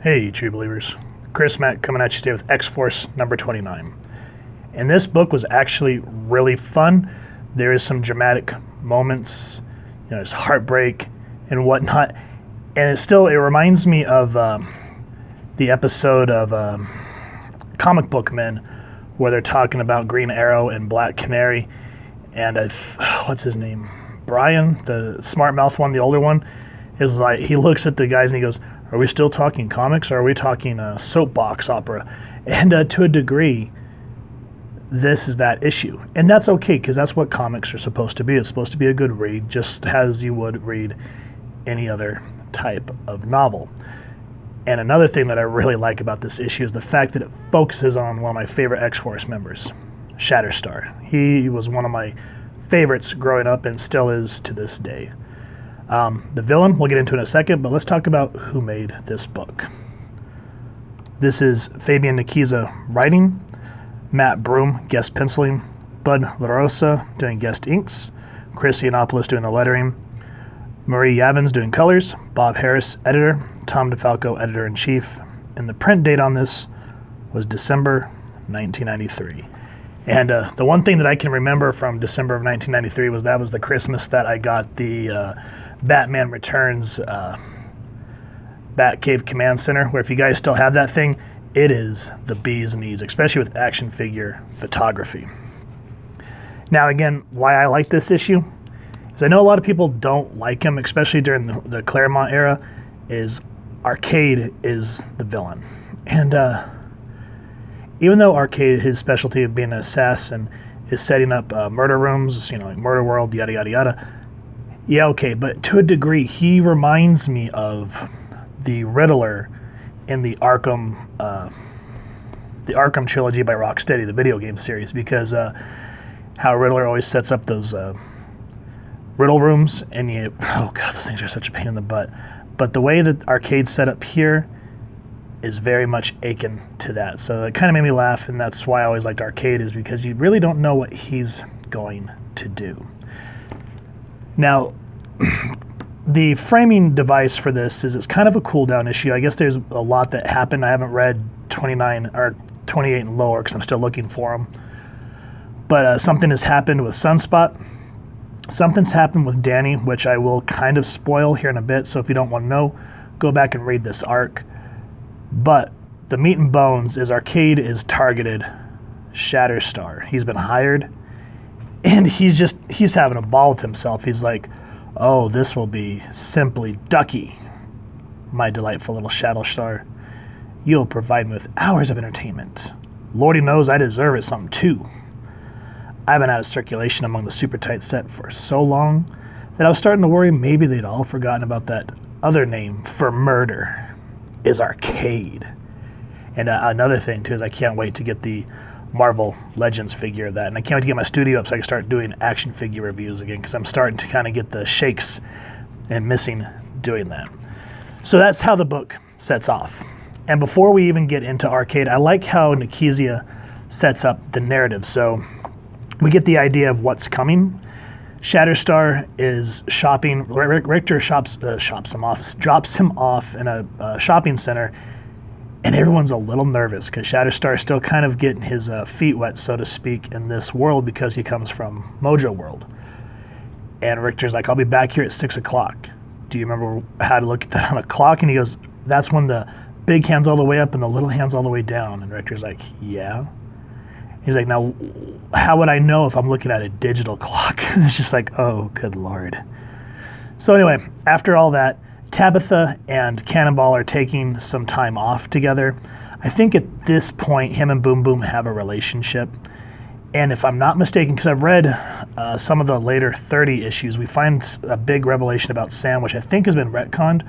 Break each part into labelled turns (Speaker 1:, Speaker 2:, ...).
Speaker 1: Hey, true believers. Chris Mack coming at you today with X-Force number 29. And this book was actually really fun. There is some dramatic moments, there's heartbreak and whatnot. And it reminds me of the episode of Comic Book Men where they're talking about Green Arrow and Black Canary. And what's his name? Brian, the smart mouth one, the older one, is like, he looks at the guys and he goes, are we still talking comics or are we talking soapbox opera? And to a degree, this is that issue. And that's okay, because that's what comics are supposed to be. It's supposed to be a good read, just as you would read any other type of novel. And another thing that I really like about this issue is the fact that it focuses on one of my favorite X-Force members, Shatterstar. He was one of my favorites growing up and still is to this day. The villain we'll get into in a second, but let's talk about who made this book. This is Fabian Nicieza writing, Matt Broom guest penciling, Bud LaRosa doing guest inks, Chris Yiannopoulos doing the lettering, Marie Yavins doing colors, Bob Harris editor, Tom DeFalco editor-in-chief, and the print date on this was December 1993. And the one thing that I can remember from December of 1993 was that was the Christmas that I got the Batman Returns Batcave Command Center, where if you guys still have that thing, it is the bee's knees, especially with action figure photography. Now again, why I like this issue is I know a lot of people don't like him, especially during the Claremont era, is Arcade is the villain. And even though Arcade, his specialty of being an assassin, is setting up murder rooms, like Murder World, yada, yada, yada. Yeah, okay, but to a degree, he reminds me of the Riddler in the Arkham trilogy by Rocksteady, the video game series, because how Riddler always sets up those riddle rooms, and oh god, those things are such a pain in the butt. But the way that Arcade's set up here is very much akin to that. So it kind of made me laugh, and that's why I always liked Arcade, is because you really don't know what he's going to do. Now, the framing device for this is it's kind of a cool down issue. I guess there's a lot that happened. I haven't read 29 or 28 and lower because I'm still looking for them. But something has happened with Sunspot. Something's happened with Danny, which I will kind of spoil here in a bit. So if you don't want to know, go back and read this arc. But the meat and bones is Arcade is targeted Shatterstar. He's been hired. And he's having a ball with himself. He's like, oh, this will be simply Ducky, my delightful little Shatterstar. You'll provide me with hours of entertainment. Lordy knows I deserve it something too. I've been out of circulation among the super tight set for so long that I was starting to worry maybe they'd all forgotten about that other name for murder is Arcade. And another thing too is I can't wait to get the Marvel Legends figure of that, and I can't wait to get my studio up so I can start doing action figure reviews again, because I'm starting to kind of get the shakes and missing doing that. So that's how the book sets off. And before we even get into Arcade, I like how Nicieza sets up the narrative. So we get the idea of what's coming. Shatterstar is shopping. Richter drops him off in a shopping center. And everyone's a little nervous because Shatterstar is still kind of getting his feet wet, so to speak, in this world because he comes from Mojo World. And Richter's like, I'll be back here at 6 o'clock. Do you remember how to look at that on a clock? And he goes, that's when the big hand's all the way up and the little hand's all the way down. And Richter's like, yeah. He's like, now, how would I know if I'm looking at a digital clock? And it's just like, oh, good Lord. So anyway, after all that, Tabitha and Cannonball are taking some time off together. I think at this point, him and Boom Boom have a relationship. And if I'm not mistaken, because I've read some of the later 30 issues, we find a big revelation about Sam, which I think has been retconned,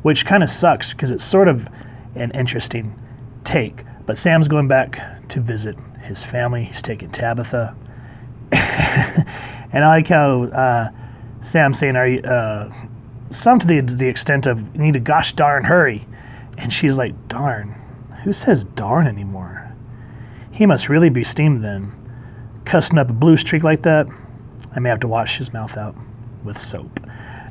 Speaker 1: which kind of sucks because it's sort of an interesting take. But Sam's going back to visit his family. He's taking Tabitha. And I like how Sam's saying, are you... some to the extent of, you need to gosh darn hurry. And she's like, darn? Who says darn anymore? He must really be steamed then. Cussing up a blue streak like that, I may have to wash his mouth out with soap.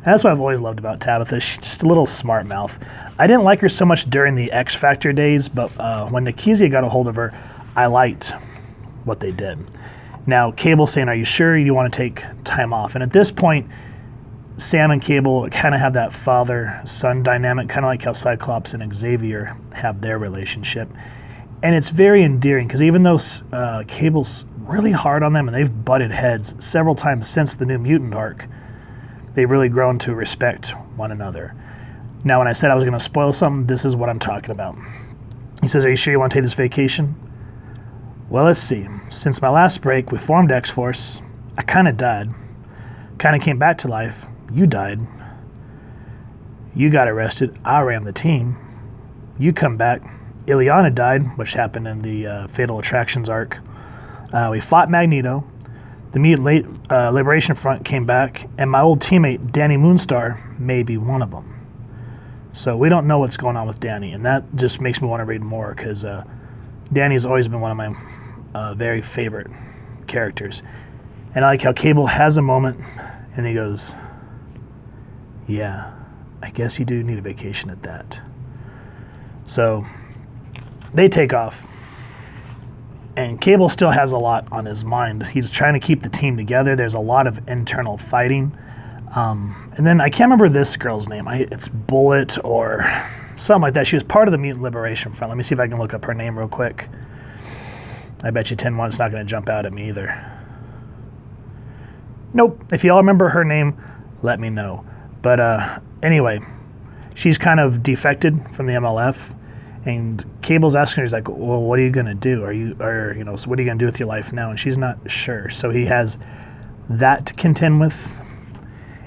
Speaker 1: And that's what I've always loved about Tabitha. She's just a little smart mouth. I didn't like her so much during the X Factor days, but when Nikezia got a hold of her, I liked what they did. Now, Cable's saying, are you sure you want to take time off? And at this point, Sam and Cable kind of have that father-son dynamic, kind of like how Cyclops and Xavier have their relationship. And it's very endearing, because even though Cable's really hard on them, and they've butted heads several times since the New Mutant arc, they've really grown to respect one another. Now, when I said I was going to spoil something, this is what I'm talking about. He says, are you sure you want to take this vacation? Well, let's see. Since my last break, we formed X-Force. I kind of died. Kind of came back to life. You died. You got arrested. I ran the team. You come back. Ileana died, which happened in the Fatal Attractions arc. We fought Magneto. The Mutant Liberation Front came back, and my old teammate, Danny Moonstar, may be one of them. So we don't know what's going on with Danny, and that just makes me want to read more, because Danny's always been one of my very favorite characters. And I like how Cable has a moment, and he goes, yeah, I guess you do need a vacation at that. So they take off. And Cable still has a lot on his mind. He's trying to keep the team together. There's a lot of internal fighting. And then I can't remember this girl's name. It's Bullet or something like that. She was part of the Mutant Liberation Front. Let me see if I can look up her name real quick. I bet you 10-1's not going to jump out at me either. Nope. If you all remember her name, let me know. But anyway, she's kind of defected from the MLF. And Cable's asking her, he's like, well, what are you going to do? So what are you going to do with your life now? And she's not sure. So he has that to contend with.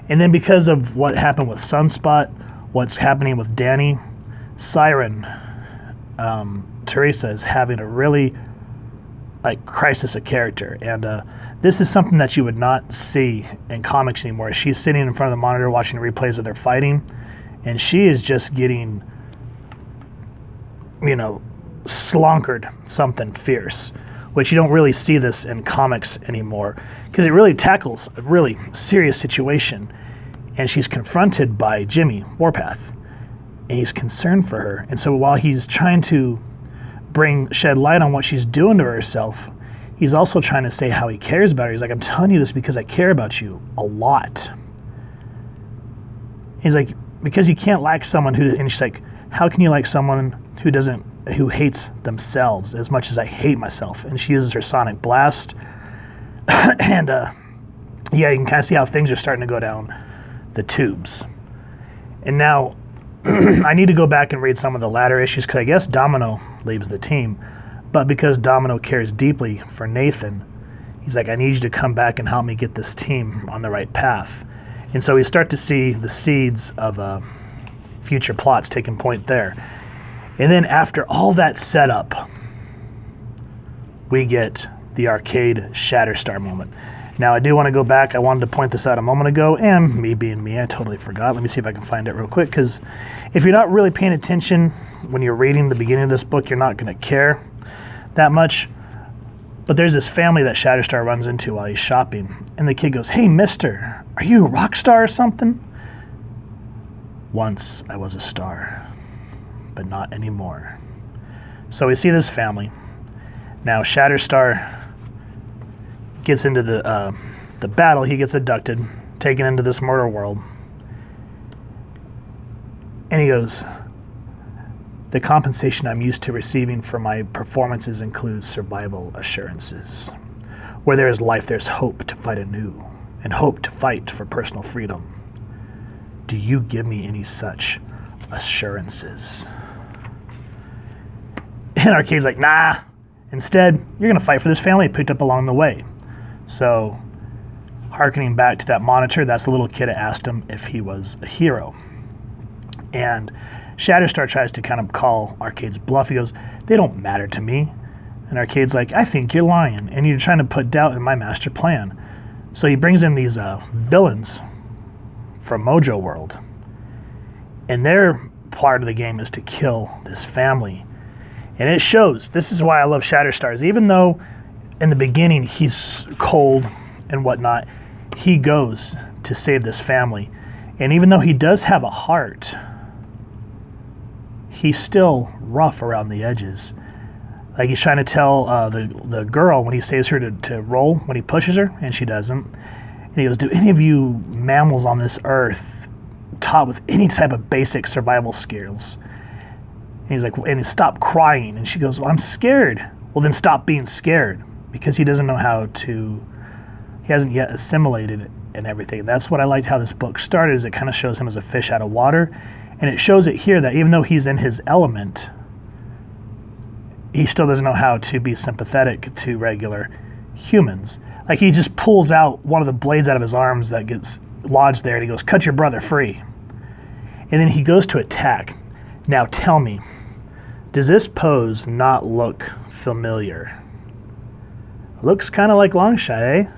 Speaker 1: And then because of what happened with Sunspot, what's happening with Danny, Siren, Teresa is having a really crisis of character. And this is something that you would not see in comics anymore. She's sitting in front of the monitor watching replays of their fighting, and she is just getting, slonkered something fierce, which you don't really see this in comics anymore, because it really tackles a really serious situation. And she's confronted by Jimmy Warpath, and he's concerned for her. And so while he's trying to shed light on what she's doing to herself, he's also trying to say how he cares about her. He's like, I'm telling you this because I care about you a lot. He's like, because you can't like someone who, and she's like, how can you like someone who hates themselves as much as I hate myself? And she uses her sonic blast. And you can kind of see how things are starting to go down the tubes. And now I need to go back and read some of the latter issues, because I guess Domino leaves the team. But because Domino cares deeply for Nathan, he's like, I need you to come back and help me get this team on the right path. And so we start to see the seeds of future plots taking point there. And then after all that setup, we get the arcade Shatterstar moment. Now, I do want to go back. I wanted to point this out a moment ago, and me being me, I totally forgot. Let me see if I can find it real quick, because if you're not really paying attention when you're reading the beginning of this book, you're not going to care that much. But there's this family that Shatterstar runs into while he's shopping, and the kid goes, hey, mister, are you a rock star or something? Once I was a star, but not anymore. So we see this family. Now, Shatterstar gets into the battle. He gets abducted, taken into this murder world. And he goes, the compensation I'm used to receiving for my performances includes survival assurances. Where there is life, there's hope to fight anew, and hope to fight for personal freedom. Do you give me any such assurances? And Arcade's like, nah. Instead, you're going to fight for this family you picked up along the way. So, hearkening back to that monitor, that's the little kid that asked him if he was a hero. And Shatterstar tries to kind of call Arcade's bluff. He goes, they don't matter to me. And Arcade's like, I think you're lying, and you're trying to put doubt in my master plan. So he brings in these villains from Mojo World. And their part of the game is to kill this family. And it shows. This is why I love Shatterstar. Even though in the beginning he's cold and whatnot, he goes to save this family. And even though he does have a heart, he's still rough around the edges. Like he's trying to tell the girl when he saves her to roll, when he pushes her, and she doesn't. And he goes, do any of you mammals on this earth taught with any type of basic survival skills? And he's like, and stop crying. And she goes, well, I'm scared. Well, then stop being scared, because he doesn't know how to, he hasn't yet assimilated it and everything. That's what I liked how this book started, is it kind of shows him as a fish out of water. And it shows it here that even though he's in his element, he still doesn't know how to be sympathetic to regular humans. Like he just pulls out one of the blades out of his arms that gets lodged there, and he goes, cut your brother free. And then he goes to attack. Now tell me, does this pose not look familiar? Looks kind of like Longshot, eh?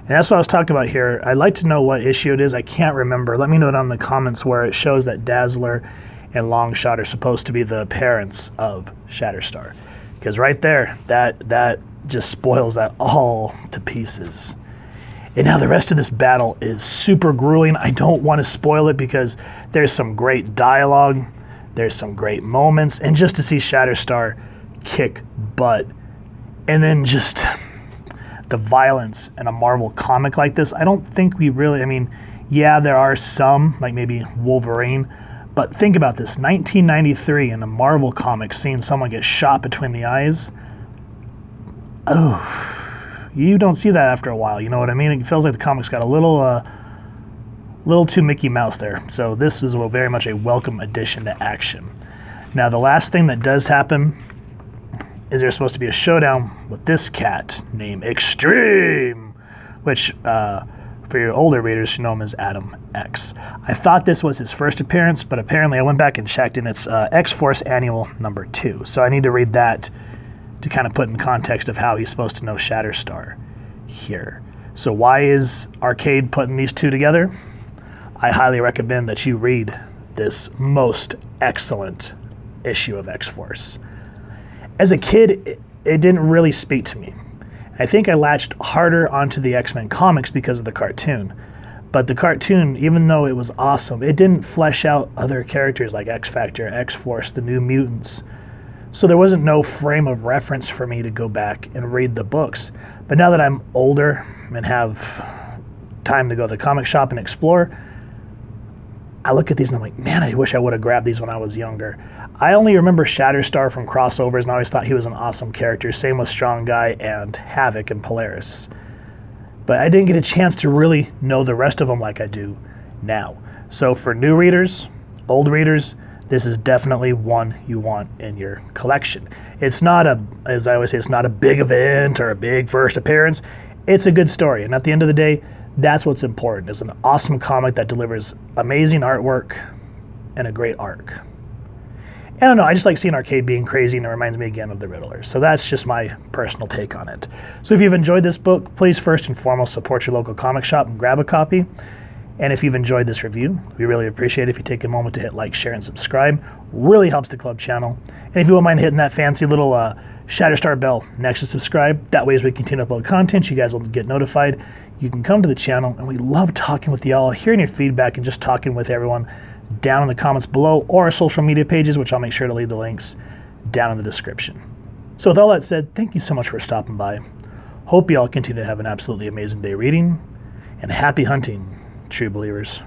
Speaker 1: And that's what I was talking about here. I'd like to know what issue it is. I can't remember. Let me know down in the comments where it shows that Dazzler and Longshot are supposed to be the parents of Shatterstar. Because right there, that just spoils that all to pieces. And now the rest of this battle is super grueling. I don't want to spoil it because there's some great dialogue, there's some great moments, and just to see Shatterstar kick butt, and then just the violence in a Marvel comic like this, I don't think we really, I mean, yeah, there are some, like maybe Wolverine, but think about this, 1993 in a Marvel comic, seeing someone get shot between the eyes, oh, you don't see that after a while, you know what I mean? It feels like the comics got a little too Mickey Mouse there. So this is very much a welcome addition to action. Now the last thing that does happen is there's supposed to be a showdown with this cat named Extreme, which for your older readers, you know him as Adam X. I thought this was his first appearance, but apparently I went back and checked, and it's X-Force Annual number 2. So I need to read that to kind of put in context of how he's supposed to know Shatterstar here. So why is Arcade putting these two together? I highly recommend that you read this most excellent issue of X-Force. As a kid, it didn't really speak to me. I think I latched harder onto the X-Men comics because of the cartoon. But the cartoon, even though it was awesome, it didn't flesh out other characters like X-Factor, X-Force, the New Mutants. So there wasn't no frame of reference for me to go back and read the books. But now that I'm older and have time to go to the comic shop and explore, I look at these and I'm like, man, I wish I would have grabbed these when I was younger. I only remember Shatterstar from crossovers, and I always thought he was an awesome character. Same with Strong Guy and Havoc and Polaris. But I didn't get a chance to really know the rest of them like I do now. So for new readers, old readers, this is definitely one you want in your collection. It's not as I always say, it's not a big event or a big first appearance. It's a good story. And at the end of the day, that's what's important. It's an awesome comic that delivers amazing artwork and a great arc. I don't know, I just like seeing Arcade being crazy, and it reminds me again of the Riddler. So that's just my personal take on it. So if you've enjoyed this book, please first and foremost support your local comic shop and grab a copy. And if you've enjoyed this review, we really appreciate it if you take a moment to hit like, share, and subscribe. Really helps the club channel. And if you wouldn't mind hitting that fancy little Shatterstar bell next to subscribe, that way as we continue to upload content, you guys will get notified. You can come to the channel, and we love talking with y'all, hearing your feedback, and just talking with everyone down in the comments below, or our social media pages, which I'll make sure to leave the links down in the description. So with all that said, thank you so much for stopping by. Hope you all continue to have an absolutely amazing day reading, and happy hunting, true believers.